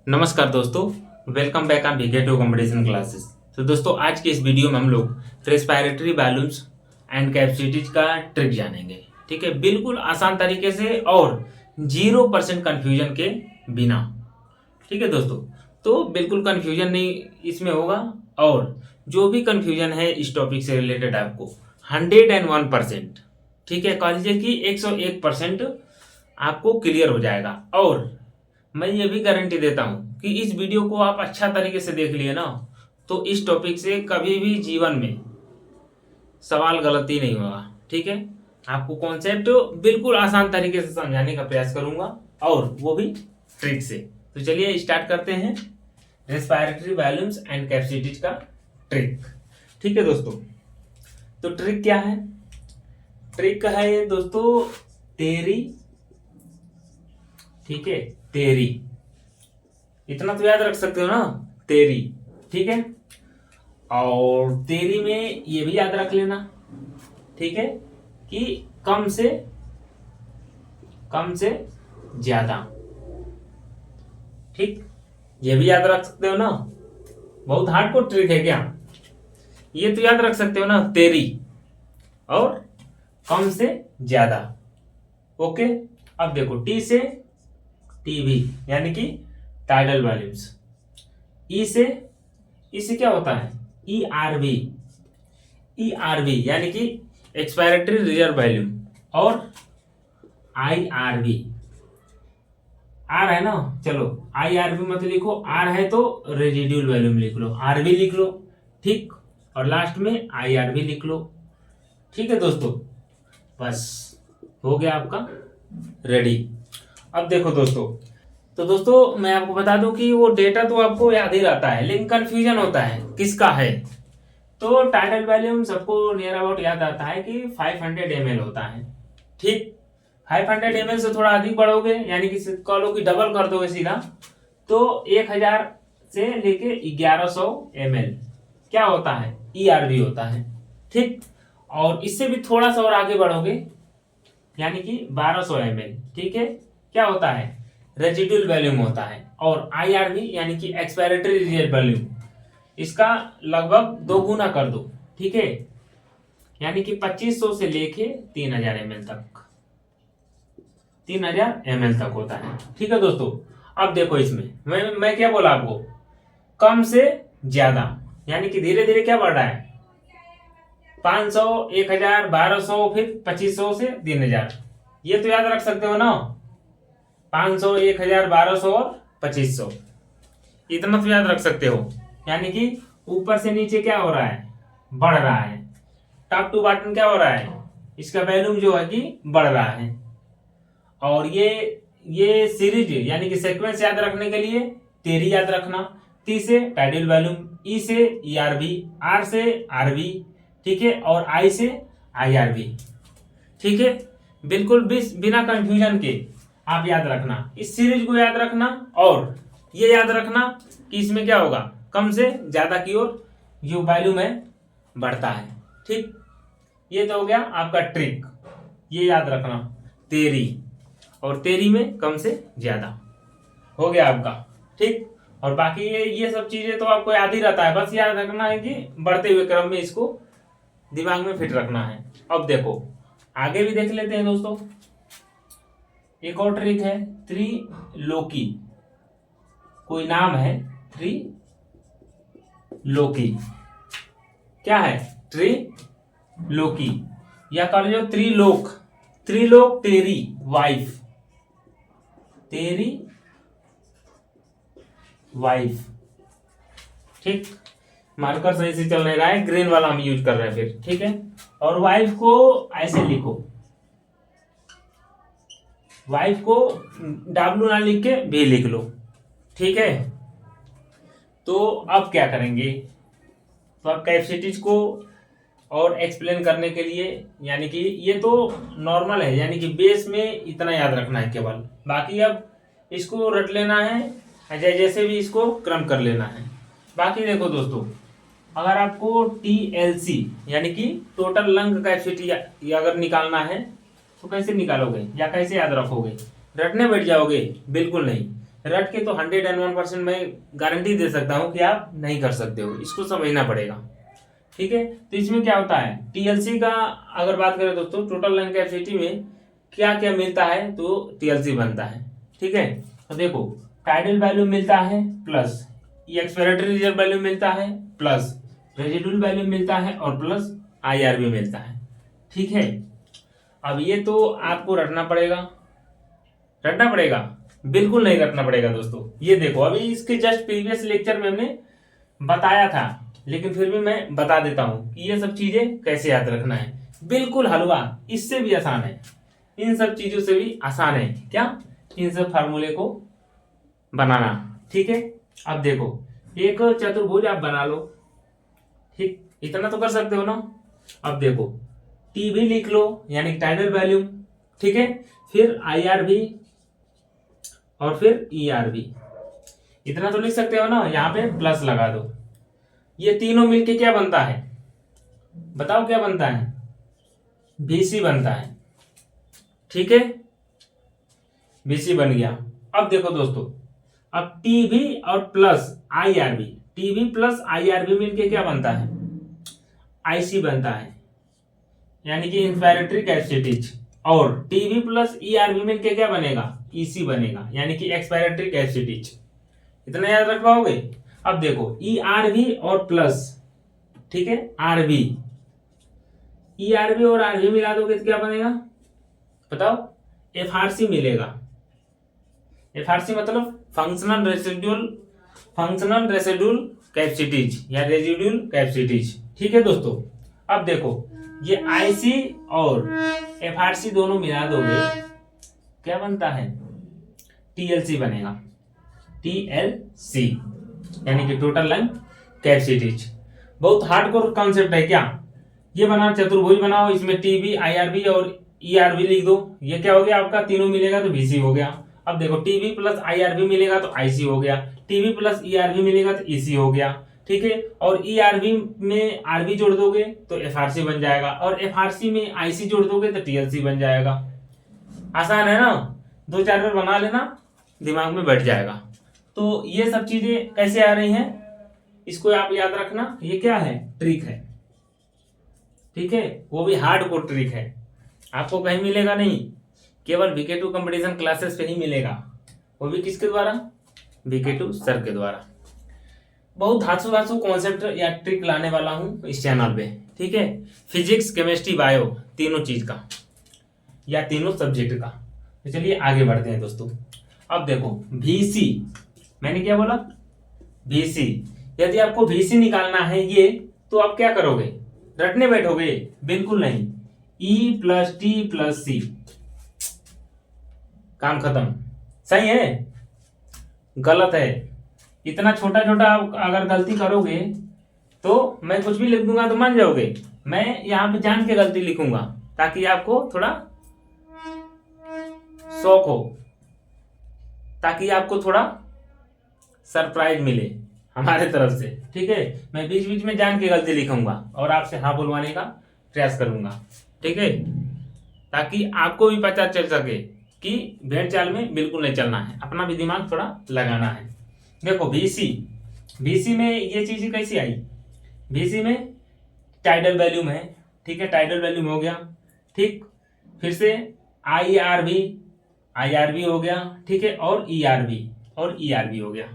नमस्कार दोस्तों, welcome back on वीके2 कंपटीशन क्लासेस। तो दोस्तों आज के इस वीडियो में हम लोग रेस्पिरेटरी बैलून्स एंड कैपेसिटीज का ट्रिक जानेंगे। ठीक है, बिल्कुल आसान तरीके से और 0% कन्फ्यूजन के बिना। ठीक है दोस्तों, तो बिल्कुल कन्फ्यूजन नहीं इसमें होगा और जो भी कन्फ्यूजन है इस टॉपिक से रिलेटेड आपको 101%, ठीक है, कह लीजिए कि 101% आपको क्लियर हो जाएगा। और मैं ये भी गारंटी देता हूं कि इस वीडियो को आप अच्छा तरीके से देख लिए ना, तो इस टॉपिक से कभी भी जीवन में सवाल गलती नहीं होगा। ठीक है, आपको कॉन्सेप्ट बिल्कुल आसान तरीके से समझाने का प्रयास करूंगा और वो भी ट्रिक से। तो चलिए स्टार्ट करते हैं रेस्पिरेटरी बैलून्स एंड कैपेसिटीज का ट्रिक। ठीक है दोस्तों, तो ट्रिक क्या है? ट्रिक है ये दोस्तों तेरी। ठीक है, तेरी, इतना तो याद रख सकते हो ना, तेरी। ठीक है, और तेरी में ये भी याद रख लेना, ठीक है, कि कम से ज्यादा। ठीक, ये भी याद रख सकते हो ना, बहुत हार्डकोर ट्रिक है क्या? ये तो याद रख सकते हो ना, तेरी और कम से ज्यादा। ओके, अब देखो टी से टीवी यानी कि टाइडल वॉल्यूम्स। इससे क्या होता है? ईआरवी। ईआरवी यानी कि एक्सपायरेटरी रिजर्व वॉल्यूम। और आईआरवी, आर है ना, चलो आईआरवी मत लिखो, आर है तो रेजिड्यूल वॉल्यूम लिख लो, आरवी लिख लो। ठीक, और लास्ट में आईआरवी लिख लो। ठीक है दोस्तों, बस हो गया आपका रेडी। अब देखो दोस्तों, तो दोस्तों मैं आपको बता दूं कि वो डेटा तो आपको याद ही रहता है, लेकिन कंफ्यूजन होता है किसका है। तो टाइडल वॉल्यूम सबको नियर अबाउट याद आता है कि 500 ml होता है। ठीक, 500 ml से थोड़ा अधिक बढ़ोगे यानी कि कह लो कि डबल कर दोगे सीधा, तो 1000 से लेके 1100 ml क्या होता है? ईआरवी होता है। ठीक, और इससे भी थोड़ा सा और आगे बढ़ोगे यानी कि 1200 ml, ठीक है, क्या होता है? रेजिडुअल वॉल्यूम होता है। और आईआरवी यानी कि एक्सपायरेटरी रिजर्व वॉल्यूम, इसका लगभग 2 गुना कर दो। ठीक है, यानी कि 2500 से लेके 3000 ml तक, 3000 ml तक होता है। ठीक है दोस्तों, अब देखो इसमें मैं क्या बोला आपको? कम से ज्यादा, यानी कि धीरे धीरे क्या बढ़ रहा है? 500, 1000, 1200, फिर 2500 से 3000। ये तो याद रख सकते हो ना, 500, 1000, 1200 और 2500, इतना तो याद रख सकते हो। यानी कि ऊपर से नीचे क्या हो रहा है? बढ़ रहा है। टॉप टू बॉटम क्या हो रहा है? इसका वैल्यूम जो है कि बढ़ रहा है। और ये सीरीज यानी कि सीक्वेंस याद रखने के लिए तेरी याद रखना। टी से टाइडल वॉल्यूम, ई से ईआरवी, आर से आरवी, ठीक है, और आई से आईआरवी। ठीक है, बिल्कुल भी बिना कंफ्यूजन के आप याद रखना, इस सीरीज को याद रखना और ये याद रखना कि इसमें क्या होगा? कम से ज्यादा की ओर जो वॉल्यूम है बढ़ता है। ठीक, ये तो हो गया आपका ट्रिक, ये याद रखना, तेरी और तेरी में कम से ज्यादा हो गया आपका। ठीक, और बाकी ये सब चीजें तो आपको याद ही रहता है, बस याद रखना है कि बढ़ते हुए क्रम में इसको दिमाग में फिट रखना है। अब देखो आगे भी देख लेते हैं दोस्तों। एक और ट्रिक है त्रिलोकी, कोई नाम है त्रिलोकी। क्या है? त्रिलोकी, या कह लीजिए त्रिलोक। त्रिलोक तेरी वाइफ, तेरी वाइफ। ठीक, मार्कर सही से चल नहीं रहा है, ग्रीन वाला हम यूज कर रहे हैं फिर। ठीक है, और वाइफ को ऐसे लिखो, वाइफ को डब्ल्यू ना लिख के भी लिख लो। ठीक है, तो अब क्या करेंगे? तो अब कैपेसिटीज को और एक्सप्लेन करने के लिए, यानी कि ये तो नॉर्मल है, यानी कि बेस में इतना याद रखना है केवल, बाकी अब इसको रट लेना है जैसे भी इसको क्रम कर लेना है। बाकी देखो दोस्तों, अगर आपको TLC यानी कि टोटल लंग कैपेसिटी अगर निकालना है तो कैसे निकालोगे या कैसे याद रखोगे? रटने बैठ जाओगे? बिल्कुल नहीं, रट के तो 101% मैं गारंटी दे सकता हूँ कि आप नहीं कर सकते हो, इसको समझना पड़ेगा। ठीक है, तो इसमें क्या होता है, टीएलसी का अगर बात करें दोस्तों, टोटल लैंड कैपेसिटी में क्या क्या मिलता है तो टीएलसी बनता है। ठीक है, तो देखो टाइडल वैल्यू मिलता है प्लस एक्सपिरेटरी रिजर्व वैल्यू मिलता है प्लस रेजिडुअल वैल्यू मिलता है और प्लस आईआरबी मिलता है। ठीक है, अब ये तो आपको रटना पड़ेगा, बिल्कुल नहीं रटना पड़ेगा दोस्तों। ये देखो अभी इसके जस्ट प्रीवियस लेक्चर में हमने बताया था, लेकिन फिर भी मैं बता देता हूं कि ये सब चीजें कैसे याद रखना है। बिल्कुल हलवा, इससे भी आसान है, इन सब चीजों से भी आसान है क्या, इन सब फार्मूले को बनाना। ठीक है, अब देखो एक चतुर्भुज आप बना लो, ठीक, इतना तो कर सकते हो ना। अब देखो टी भी लिख लो यानी टाइडल वैल्यू, ठीक है, फिर आईआरबी और फिर ईआरबी, इतना तो लिख सकते हो ना, यहां पे प्लस लगा दो। ये तीनों मिलके क्या बनता है, बताओ क्या बनता है, बीसी बनता है। ठीक है, बीसी बन गया। अब देखो दोस्तों, अब टीवी और plus IRB, TV plus IRB मिलके क्या बनता है, आईसी बनता है, यानी कि इंस्पायरेटरी कैपेसिटीज, और टीवी प्लस ईआरबी मिलके क्या बनेगा, ईसी बनेगा, यानी कि एक्सपायरेटरी कैपेसिटीज। इतना याद रख पाओगे। अब देखो ईआरबी और प्लस, ठीक है, आरबी, ईआरबी और आरबी मिला दोगे तो क्या बनेगा बताओ, एफआरसी मिलेगा। एफआरसी मतलब फंक्शनल रेसिडुअल कैपेसिटीज या रेजिडुअल कैपेसिटीज। ठीक है दोस्तों, अब देखो ये आईसी और एफआरसी दोनों मिला दोगे क्या बनता है, टीएलसी बनेगा, टीएलसी यानी कि टोटल लैंड कैपेसिटीज। बहुत हार्डकोर कॉन्सेप्ट है क्या, ये बना चतुर्भुज बनाओ, इसमें टीबी आईआरबी और ईआरबी लिख दो, ये क्या हो गया आपका, तीनों मिलेगा तो बीसी हो गया। अब देखो टीबी प्लस आईआरबी मिलेगा तो आईसी हो गया, टीबी प्लस ईआरबी मिलेगा तो ईसी हो गया। ठीक है, और ईआरबी में आरबी जोड़ दोगे तो एफआरसी बन जाएगा, और एफआरसी में आईसी जोड़ दोगे तो टीएलसी बन जाएगा। आसान है ना, 2-4 बार बना लेना, दिमाग में बैठ जाएगा। तो ये सब चीजें कैसे आ रही हैं, इसको आप याद रखना, ये क्या है, ट्रिक है। ठीक है, वो भी हार्ड कोर ट्रिक है, आपको कहीं मिलेगा नहीं, केवल VK2 कंपटीशन क्लासेस पे ही मिलेगा, वो भी किसके द्वारा, VK2 सर के द्वारा। बहुत धांसू कॉन्सेप्ट या ट्रिक लाने वाला हूं इस चैनल पे। ठीक है, फिजिक्स केमिस्ट्री बायो तीनों चीज का या तीनों सब्जेक्ट का। तो चलिए आगे बढ़ते हैं दोस्तों। अब देखो VC, मैंने क्या बोला, VC, यदि आपको VC निकालना है ये, तो आप क्या करोगे, रटने बैठोगे, बिल्कुल नहीं, E plus T plus C, काम खत्म। सही है, गलत है, इतना छोटा छोटा अगर गलती करोगे तो मैं कुछ भी लिख दूंगा तो मान जाओगे। मैं यहां पे जान के गलती लिखूंगा ताकि आपको थोड़ा शौक हो, ताकि आपको थोड़ा सरप्राइज मिले हमारे तरफ से। ठीक है, मैं बीच बीच में जान के गलती लिखूंगा और आपसे हाँ बुलवाने का प्रयास करूंगा। ठीक है, ताकि आपको भी पता चल सके कि भेड़ चाल में बिल्कुल नहीं चलना है, अपना भी दिमाग थोड़ा लगाना है। देखो VC में ये चीज कैसी आई, VC में टाइडल वैल्यू है, ठीक है, टाइडल वैल्यू हो गया। ठीक, फिर से आईआरबी हो गया, ठीक है, और ईआरबी हो गया,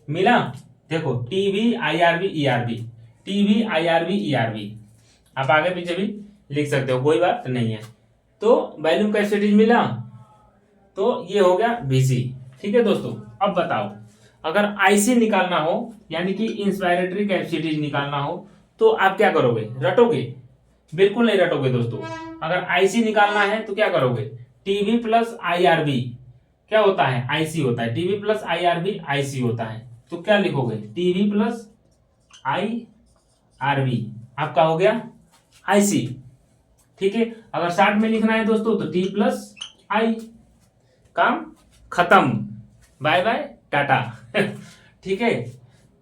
मिला। देखो टीवी आईआरबी ईआरबी, आप आगे पीछे भी लिख सकते हो, कोई बात नहीं है। तो वैल्यूम कैपेसिटीज मिला, तो ये हो गया VC। ठीक है दोस्तों, अब बताओ अगर आईसी निकालना हो यानी कि इंस्पायरेटरी कैपेसिटीज निकालना हो तो आप क्या करोगे, रटोगे, बिल्कुल नहीं रटोगे दोस्तों। अगर आईसी निकालना है तो क्या करोगे, टीवी प्लस आईआरबी क्या होता है, आईसी होता है, टीवी प्लस आईआरबी आईसी होता है, तो क्या लिखोगे, टीवी प्लस आईआरबी आपका हो गया आईसी। ठीक है, अगर शॉर्ट में लिखना है दोस्तों तो T प्लस आई, काम खत्म, बाय बाय टाटा। ठीक है,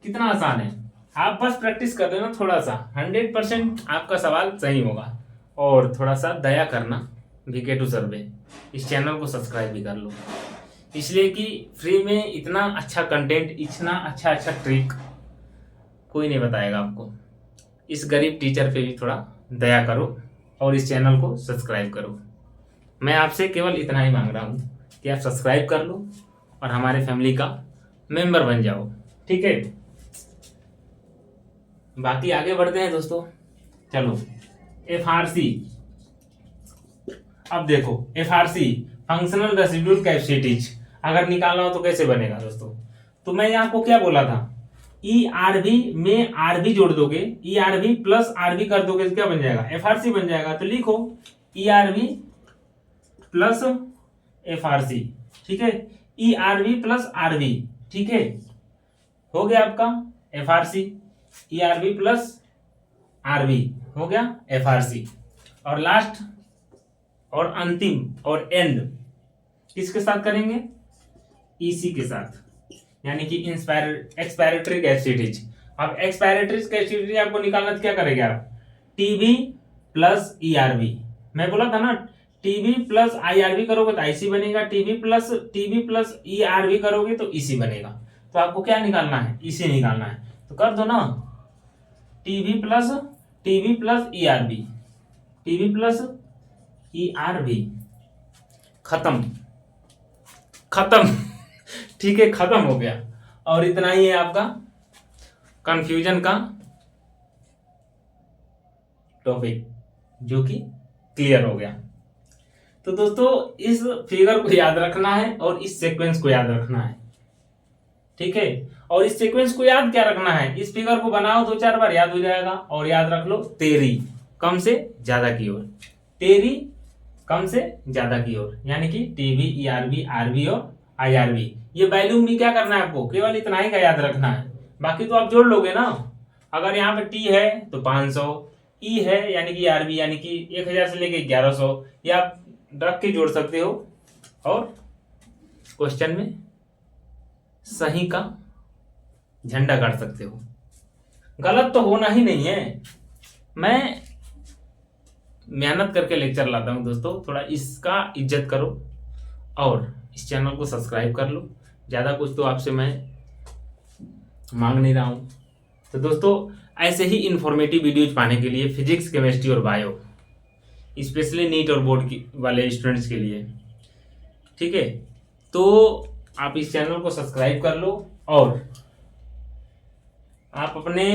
कितना आसान है, आप बस प्रैक्टिस कर देना थोड़ा सा, 100% आपका सवाल सही होगा। और थोड़ा सा दया करना VK2 सर पे, इस चैनल को सब्सक्राइब भी कर लो, इसलिए कि फ्री में इतना अच्छा कंटेंट, इतना अच्छा अच्छा ट्रिक कोई नहीं बताएगा आपको। इस गरीब टीचर पे भी थोड़ा दया करो और इस चैनल को सब्सक्राइब करो। मैं आपसे केवल इतना ही मांग रहा हूँ कि आप सब्सक्राइब कर लो और हमारे फैमिली का मेंबर बन जाओ, ठीक है। बाकी आगे बढ़ते हैं दोस्तों। चलो FRC, अब देखो FRC फंक्शनल रेसिड्यूल कैपेसिटीज अगर निकालना हो तो कैसे बनेगा दोस्तों। तो मैं आपको क्या बोला था, ERV में RV जोड़ दोगे, ERV प्लस RV कर दोगे तो क्या बन जाएगा, FRC बन जाएगा। तो लिखो ERV प्लस FRC, ठीक है, ERV प्लस RV, ठीक है, हो गया आपका FRC, ERV प्लस RV हो गया FRC। और लास्ट और अंतिम और एंड किसके साथ करेंगे, EC के साथ, यानी कि एक्सपायरेटरी कैपेसिटीज। अब एक्सपायरेटरी कैपेसिटी आपको निकालना तो क्या करेंगे आप, TB प्लस ERV। मैं बोला था ना TB प्लस IRV करोगे तो IC बनेगा, TB प्लस ERV करोगे तो EC बनेगा। तो आपको क्या निकालना है, EC निकालना है। तो कर दो ना, TB plus ERV, TB plus ERV, खत्म ठीक है, खत्म हो गया। और इतना ही है आपका कंफ्यूजन का टॉपिक, जो कि क्लियर हो गया। तो दोस्तों इस फिगर को याद रखना है और इस सीक्वेंस को याद रखना है, ठीक है। और इस सीक्वेंस को याद क्या रखना है, इस फिगर को बनाओ 2-4 बार, याद हो जाएगा। और याद रख लो तेरी कम से ज्यादा की ओर, तेरी कम से ज्यादा की ओर, यानी कि TB ERV RV और IRV। ये वैल्यू भी क्या करना है आपको, केवल इतना ही का याद रखना है, बाकी तो आप जोड़ लोगे ना। अगर यहाँ पे T है तो 500, E है यानी कि ERV यानी कि 1000 से लेके 1100, या आप रख के जोड़ सकते हो और क्वेश्चन में सही का झंडा गाड़ सकते हो। गलत तो होना ही नहीं है। मैं मेहनत करके लेक्चर लाता हूं दोस्तों, थोड़ा इसका इज्जत करो और इस चैनल को सब्सक्राइब कर लो। ज़्यादा कुछ तो आपसे मैं मांग नहीं रहा हूं। तो दोस्तों ऐसे ही इंफॉर्मेटिव वीडियोज पाने के लिए फिजिक्स, केमिस्ट्री और बायो, स्पेशली नीट और बोर्ड की वाले स्टूडेंट्स के लिए, ठीक है, तो आप इस चैनल को सब्सक्राइब कर लो। और आप अपने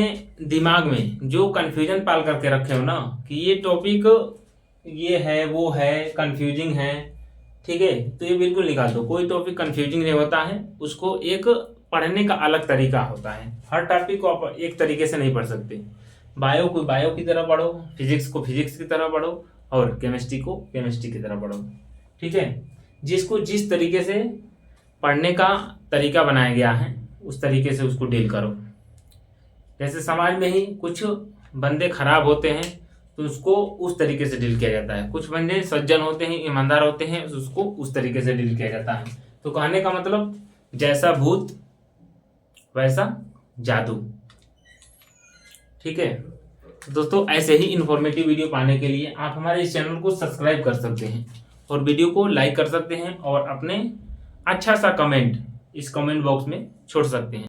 दिमाग में जो कंफ्यूजन पाल करके रखे हो ना कि ये टॉपिक ये है वो है, कंफ्यूजिंग है, ठीक है, तो ये बिल्कुल निकाल दो। कोई टॉपिक कंफ्यूजिंग नहीं होता है, उसको एक पढ़ने का अलग तरीका होता है। हर टॉपिक को आप एक तरीके से नहीं पढ़ सकते। बायो को बायो की तरह पढ़ो, फिजिक्स को फिजिक्स की तरह पढ़ो और केमिस्ट्री को केमिस्ट्री की तरह पढ़ो, ठीक है। जिसको जिस तरीके से पढ़ने का तरीका बनाया गया है उस तरीके से उसको डील करो। जैसे समाज में ही कुछ बंदे खराब होते हैं तो उसको उस तरीके से डील किया जाता है, कुछ बंदे सज्जन होते हैं, ईमानदार होते हैं, उसको उस तरीके से डील किया जाता है। तो कहने का मतलब जैसा भूत वैसा जादू, ठीक है। दोस्तों ऐसे ही इंफॉर्मेटिव वीडियो पाने के लिए आप हमारे इस चैनल को सब्सक्राइब कर सकते हैं और वीडियो को लाइक कर सकते हैं और अपने अच्छा सा कमेंट इस कमेंट बॉक्स में छोड़ सकते हैं।